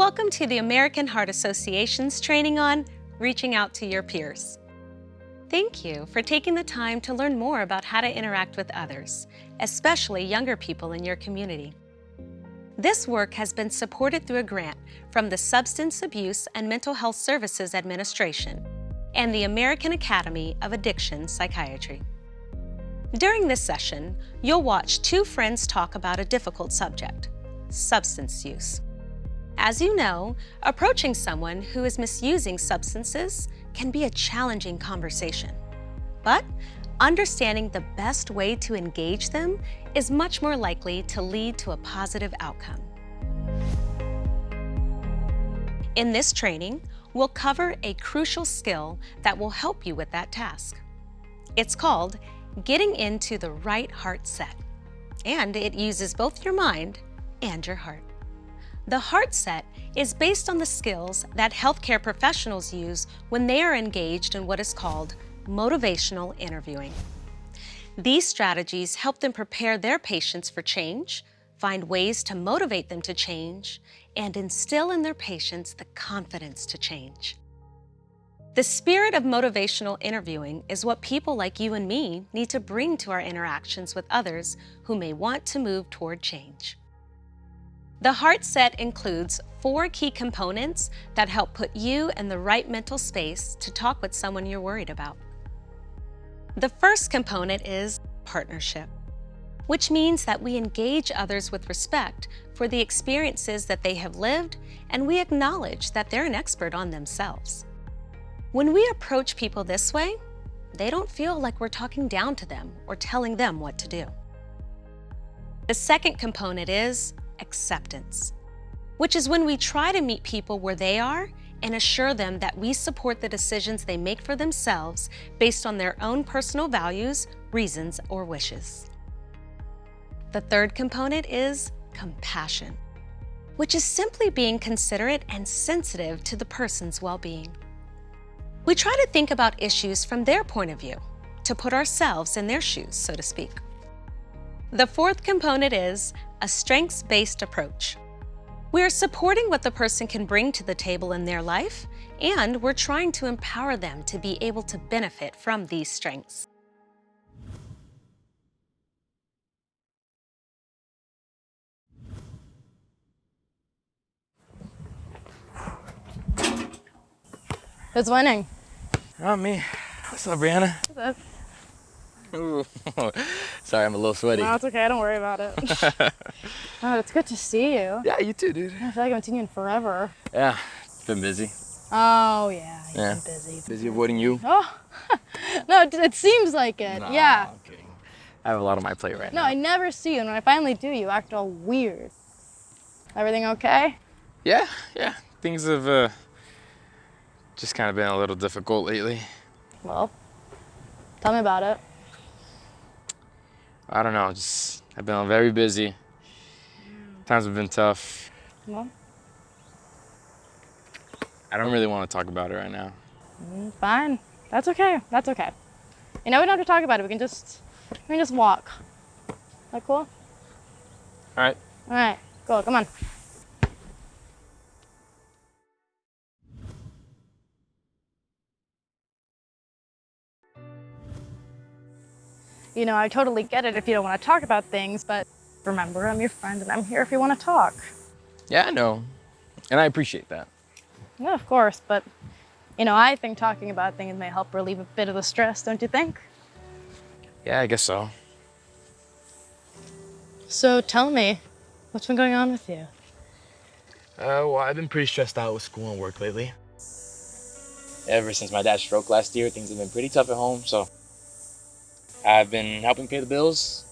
Welcome to the American Heart Association's training on reaching out to your peers. Thank you for taking the time to learn more about how to interact with others, especially younger people in your community. This work has been supported through a grant from the Substance Abuse and Mental Health Services Administration and the American Academy of Addiction Psychiatry. During this session, you'll watch two friends talk about a difficult subject, substance use. As you know, approaching someone who is misusing substances can be a challenging conversation. But understanding the best way to engage them is much more likely to lead to a positive outcome. In this training, we'll cover a crucial skill that will help you with that task. It's called getting into the right heart set, and it uses both your mind and your heart. The heart set is based on the skills that healthcare professionals use when they are engaged in what is called motivational interviewing. These strategies help them prepare their patients for change, find ways to motivate them to change, and instill in their patients the confidence to change. The spirit of motivational interviewing is what people like you and me need to bring to our interactions with others who may want to move toward change. The heart set includes 4 key components that help put you in the right mental space to talk with someone you're worried about. The first component is partnership, which means that we engage others with respect for the experiences that they have lived, and we acknowledge that they're an expert on themselves. When we approach people this way, they don't feel like we're talking down to them or telling them what to do. The second component is acceptance, which is when we try to meet people where they are and assure them that we support the decisions they make for themselves based on their own personal values, reasons, or wishes. The third component is compassion, which is simply being considerate and sensitive to the person's well-being. We try to think about issues from their point of view, to put ourselves in their shoes, so to speak. The fourth component is a strengths-based approach. We are supporting what the person can bring to the table in their life, and we're trying to empower them to be able to benefit from these strengths. Who's winning? Not me. What's up, Brianna? What's up? Ooh. Sorry, I'm a little sweaty. No, it's okay. Don't worry about it. Oh, it's good to see you. Yeah, you too, dude. I feel like I haven't seen you in forever. Yeah, it's been busy. Oh, yeah. You've Yeah. been busy. Busy avoiding you? Oh, no, it seems like it. Nah, Yeah. I'm kidding. I have a lot on my plate right No, now. I never see you, and when I finally do, you act all weird. Everything okay? Yeah. Things have just kind of been a little difficult lately. Well, tell me about it. I don't know, I've been very busy. Times have been tough. Well, I don't really want to talk about it right now. fine. That's okay. That's okay. You know, we don't have to talk about it. We can just walk. Is that cool? All right. All right. Cool. Come on. You know, I totally get it if you don't want to talk about things, but remember, I'm your friend and I'm here if you want to talk. Yeah, I know. And I appreciate that. Yeah, of course, but you know, I think talking about things may help relieve a bit of the stress, don't you think? Yeah, I guess so. So tell me, what's been going on with you? Well, I've been pretty stressed out with school and work lately. Ever since my dad's stroke last year, things have been pretty tough at home, so I've been helping pay the bills,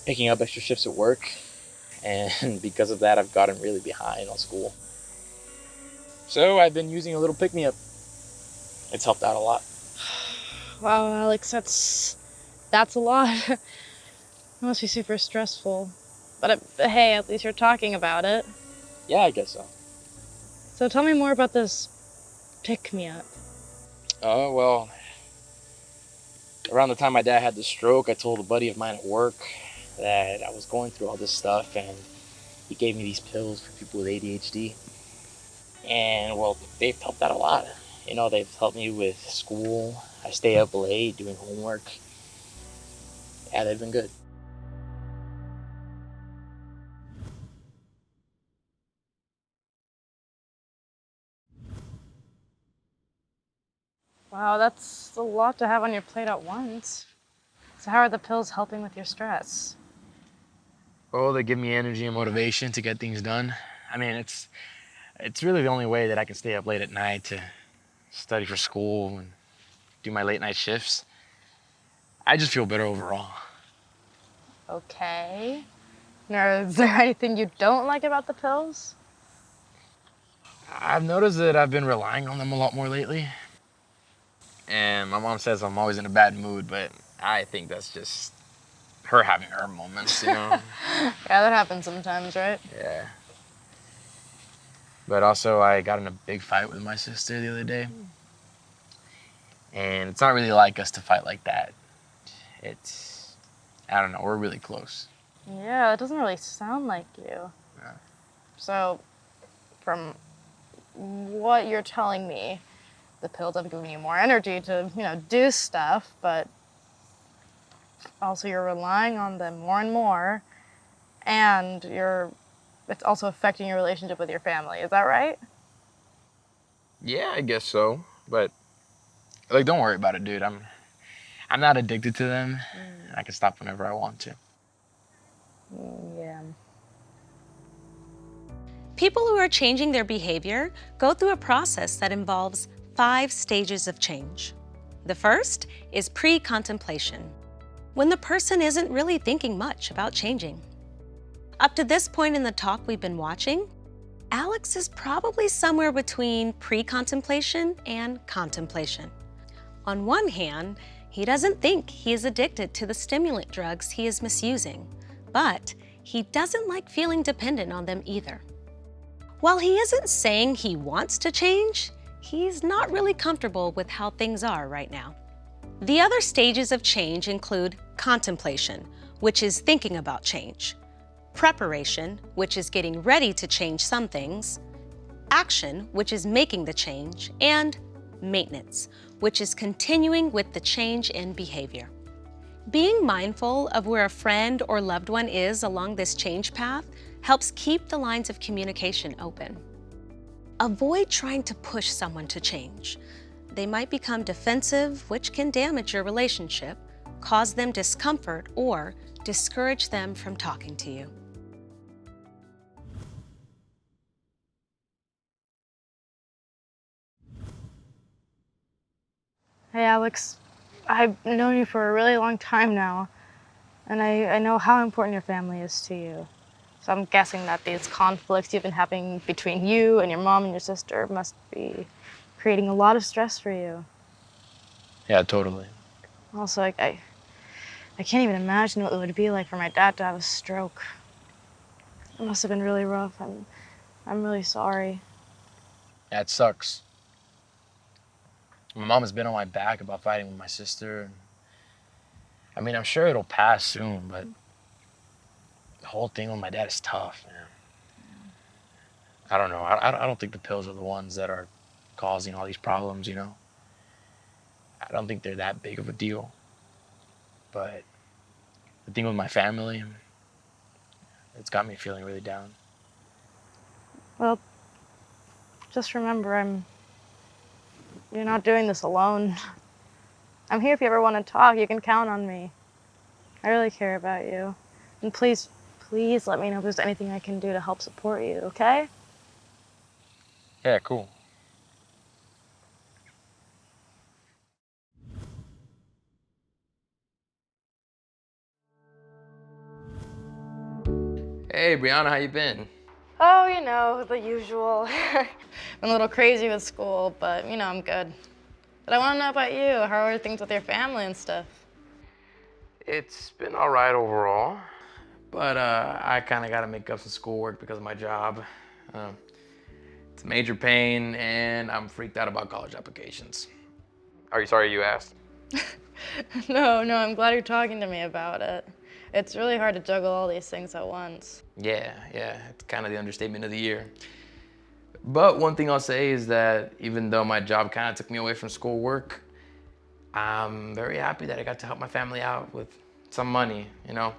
picking up extra shifts at work, and because of that, I've gotten really behind on school. So I've been using a little pick-me-up. It's helped out a lot. Wow, Alex, that's a lot. It must be super stressful. But hey, at least you're talking about it. Yeah, I guess so. So tell me more about this pick-me-up. Oh, well, around the time my dad had the stroke, I told a buddy of mine at work that I was going through all this stuff, and he gave me these pills for people with ADHD. And well, they've helped out a lot. You know, they've helped me with school. I stay up late doing homework. Yeah, they've been good. Wow, that's a lot to have on your plate at once. So how are the pills helping with your stress? Well, they give me energy and motivation to get things done. I mean, it's really the only way that I can stay up late at night to study for school and do my late night shifts. I just feel better overall. Okay. Now, is there anything you don't like about the pills? I've noticed that I've been relying on them a lot more lately. And my mom says I'm always in a bad mood, but I think that's just her having her moments, you know? Yeah, that happens sometimes, right? Yeah. But also, I got in a big fight with my sister the other day. And it's not really like us to fight like that. It's, I don't know, we're really close. Yeah, it doesn't really sound like you. Yeah. So, from what you're telling me, the pills have given you more energy to, do stuff, but also you're relying on them more and more, and it's also affecting your relationship with your family. Is that right? Yeah, I guess so. But, like, don't worry about it, dude. I'm not addicted to them. I can stop whenever I want to. Yeah. People who are changing their behavior go through a process that involves 5 stages of change. The first is pre-contemplation, when the person isn't really thinking much about changing. Up to this point in the talk we've been watching, Alex is probably somewhere between pre-contemplation and contemplation. On one hand, he doesn't think he is addicted to the stimulant drugs he is misusing, but he doesn't like feeling dependent on them either. While he isn't saying he wants to change, he's not really comfortable with how things are right now. The other stages of change include contemplation, which is thinking about change, preparation, which is getting ready to change some things, action, which is making the change, and maintenance, which is continuing with the change in behavior. Being mindful of where a friend or loved one is along this change path helps keep the lines of communication open. Avoid trying to push someone to change. They might become defensive, which can damage your relationship, cause them discomfort, or discourage them from talking to you. Hey, Alex, I've known you for a really long time now, and I know how important your family is to you. So I'm guessing that these conflicts you've been having between you and your mom and your sister must be creating a lot of stress for you. Yeah, totally. Also, I can't even imagine what it would be like for my dad to have a stroke. It must have been really rough. I'm really sorry. Yeah, it sucks. My mom has been on my back about fighting with my sister. I mean, I'm sure it'll pass soon, but the whole thing with my dad is tough, man. I don't know. I don't think the pills are the ones that are causing all these problems, you know? I don't think they're that big of a deal. But the thing with my family, it's got me feeling really down. Well, just remember, you're not doing this alone. I'm here if you ever want to talk. You can count on me. I really care about you. And please, please let me know if there's anything I can do to help support you, okay? Yeah, cool. Hey, Brianna, how you been? Oh, the usual. Been a little crazy with school, but I'm good. But I want to know about you. How are things with your family and stuff? It's been all right overall, but I kind of got to make up some schoolwork because of my job. Um, it's a major pain, and I'm freaked out about college applications. Are you sorry you asked? No, I'm glad you're talking to me about it. It's really hard to juggle all these things at once. Yeah, it's kind of the understatement of the year. But one thing I'll say is that even though my job kind of took me away from schoolwork, I'm very happy that I got to help my family out with some money, you know?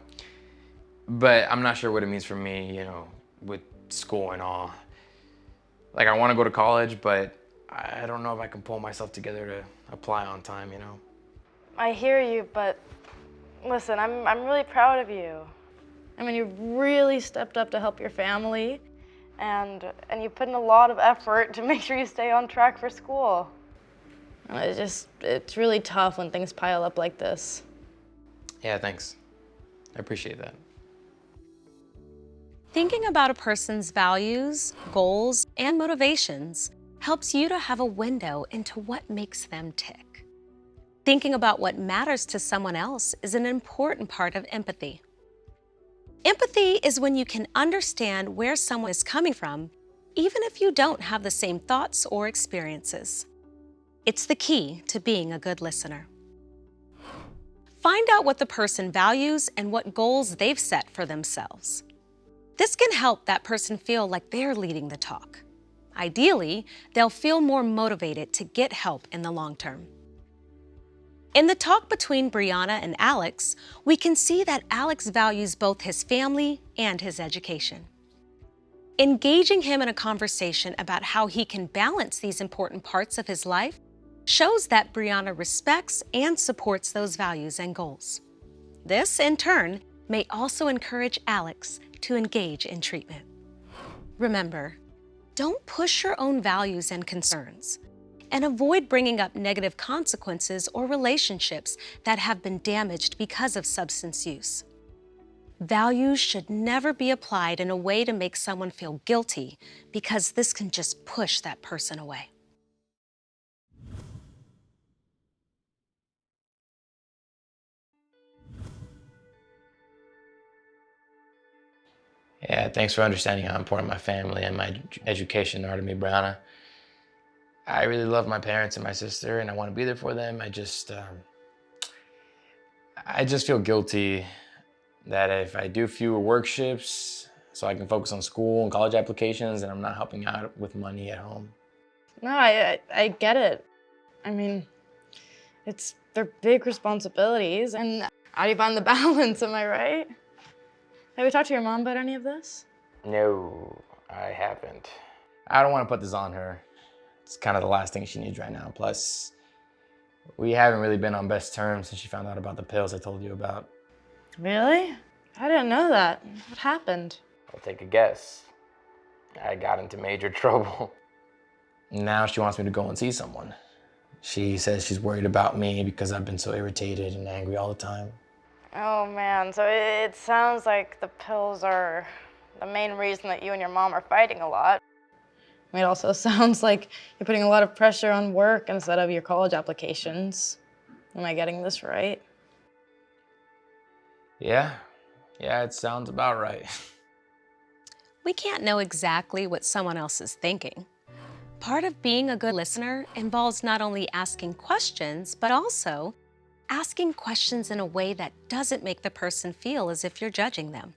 But I'm not sure what it means for me, you know, with school and all. Like, I want to go to college, but I don't know if I can pull myself together to apply on time, you know? I hear you, but listen, I'm really proud of you. I mean, you really stepped up to help your family, and you put in a lot of effort to make sure you stay on track for school. And it's really tough when things pile up like this. Yeah, thanks. I appreciate that. Thinking about a person's values, goals, and motivations helps you to have a window into what makes them tick. Thinking about what matters to someone else is an important part of empathy. Empathy is when you can understand where someone is coming from, even if you don't have the same thoughts or experiences. It's the key to being a good listener. Find out what the person values and what goals they've set for themselves. This can help that person feel like they're leading the talk. Ideally, they'll feel more motivated to get help in the long term. In the talk between Brianna and Alex, we can see that Alex values both his family and his education. Engaging him in a conversation about how he can balance these important parts of his life shows that Brianna respects and supports those values and goals. This, in turn, may also encourage Alex to engage in treatment. Remember, don't push your own values and concerns, and avoid bringing up negative consequences or relationships that have been damaged because of substance use. Values should never be applied in a way to make someone feel guilty, because this can just push that person away. Yeah, thanks for understanding how important my family and my education are to me, Brianna. I really love my parents and my sister, and I want to be there for them. I just feel guilty that if I do fewer work shifts so I can focus on school and college applications, and I'm not helping out with money at home. No, I get it. I mean, they're big responsibilities, and how do you find the balance, am I right? Have you talked to your mom about any of this? No, I haven't. I don't want to put this on her. It's kind of the last thing she needs right now. Plus, we haven't really been on best terms since she found out about the pills I told you about. Really? I didn't know that. What happened? I'll take a guess. I got into major trouble. Now she wants me to go and see someone. She says she's worried about me because I've been so irritated and angry all the time. Oh man, so it sounds like the pills are the main reason that you and your mom are fighting a lot. It also sounds like you're putting a lot of pressure on work instead of your college applications. Am I getting this right? Yeah, it sounds about right. We can't know exactly what someone else is thinking. Part of being a good listener involves not only asking questions, but also asking questions in a way that doesn't make the person feel as if you're judging them.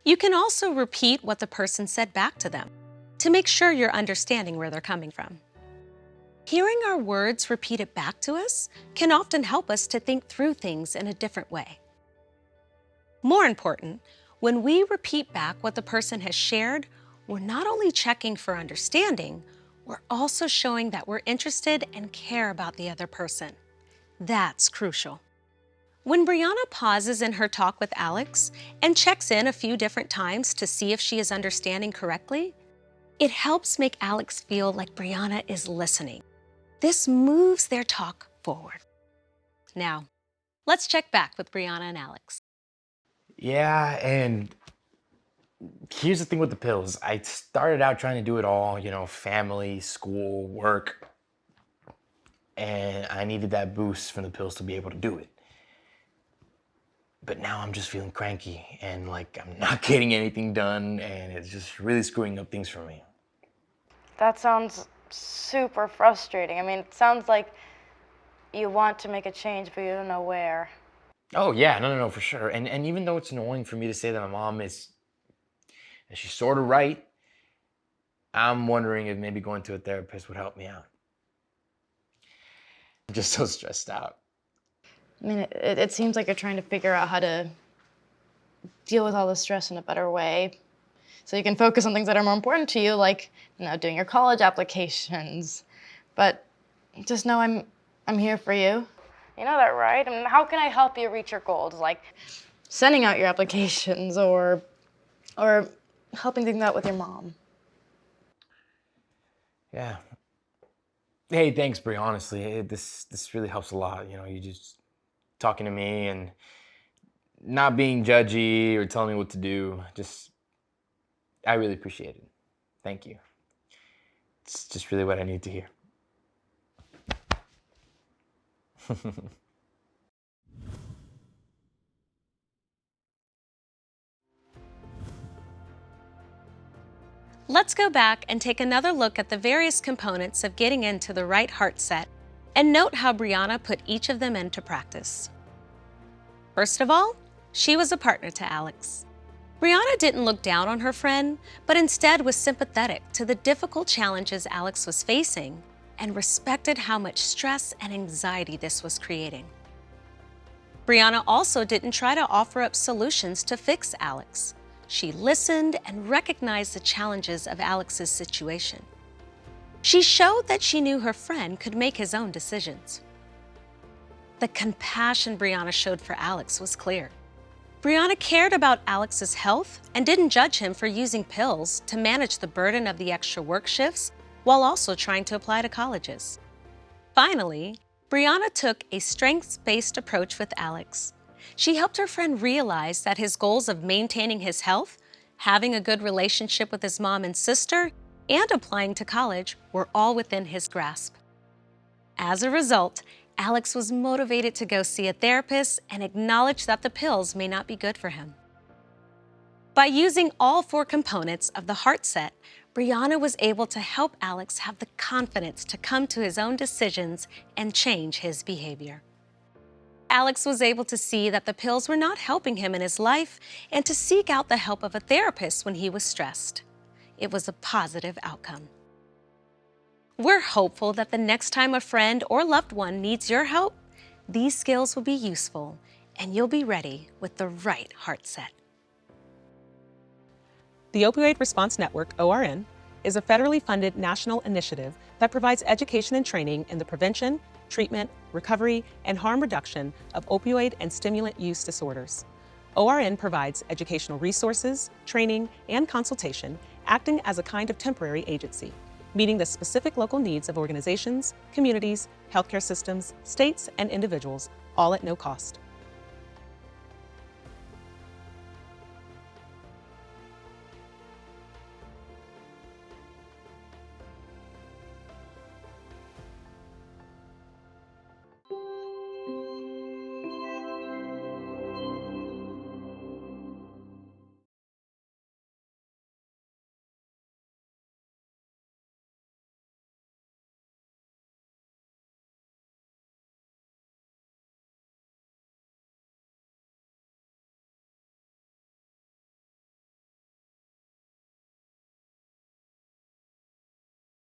You can also repeat what the person said back to them to make sure you're understanding where they're coming from. Hearing our words repeated back to us can often help us to think through things in a different way. More important, when we repeat back what the person has shared, we're not only checking for understanding, we're also showing that we're interested and care about the other person. That's crucial. When Brianna pauses in her talk with Alex and checks in a few different times to see if she is understanding correctly, it helps make Alex feel like Brianna is listening. This moves their talk forward. Now, let's check back with Brianna and Alex. Yeah, and here's the thing with the pills. I started out trying to do it all, you know, family, school, work, and I needed that boost from the pills to be able to do it. But now I'm just feeling cranky and like I'm not getting anything done, and it's just really screwing up things for me. That sounds super frustrating. I mean, it sounds like you want to make a change, but you don't know where. Oh yeah, no, for sure. And even though it's annoying for me to say that my mom is, and she's sort of right, I'm wondering if maybe going to a therapist would help me out. I'm just so stressed out. I mean, it seems like you're trying to figure out how to deal with all the stress in a better way so you can focus on things that are more important to you, like, doing your college applications. But just know I'm here for you. You know that, right? I mean, how can I help you reach your goals? Like sending out your applications or helping things out with your mom. Yeah. Hey, thanks, Brie. Honestly, this really helps a lot. You just talking to me and not being judgy or telling me what to do. I really appreciate it. Thank you. It's just really what I need to hear. Let's go back and take another look at the various components of getting into the right heart set and note how Brianna put each of them into practice. First of all, she was a partner to Alex. Brianna didn't look down on her friend, but instead was sympathetic to the difficult challenges Alex was facing and respected how much stress and anxiety this was creating. Brianna also didn't try to offer up solutions to fix Alex. She listened and recognized the challenges of Alex's situation. She showed that she knew her friend could make his own decisions. The compassion Brianna showed for Alex was clear. Brianna cared about Alex's health and didn't judge him for using pills to manage the burden of the extra work shifts while also trying to apply to colleges. Finally, Brianna took a strengths-based approach with Alex. She helped her friend realize that his goals of maintaining his health, having a good relationship with his mom and sister, and applying to college were all within his grasp. As a result, Alex was motivated to go see a therapist and acknowledge that the pills may not be good for him. By using all 4 components of the heart set, Brianna was able to help Alex have the confidence to come to his own decisions and change his behavior. Alex was able to see that the pills were not helping him in his life and to seek out the help of a therapist when he was stressed. It was a positive outcome. We're hopeful that the next time a friend or loved one needs your help, these skills will be useful and you'll be ready with the right heart set. The Opioid Response Network, ORN, is a federally funded national initiative that provides education and training in the prevention, treatment, recovery, and harm reduction of opioid and stimulant use disorders. ORN provides educational resources, training, and consultation, acting as a kind of temporary agency, meeting the specific local needs of organizations, communities, healthcare systems, states, and individuals, all at no cost.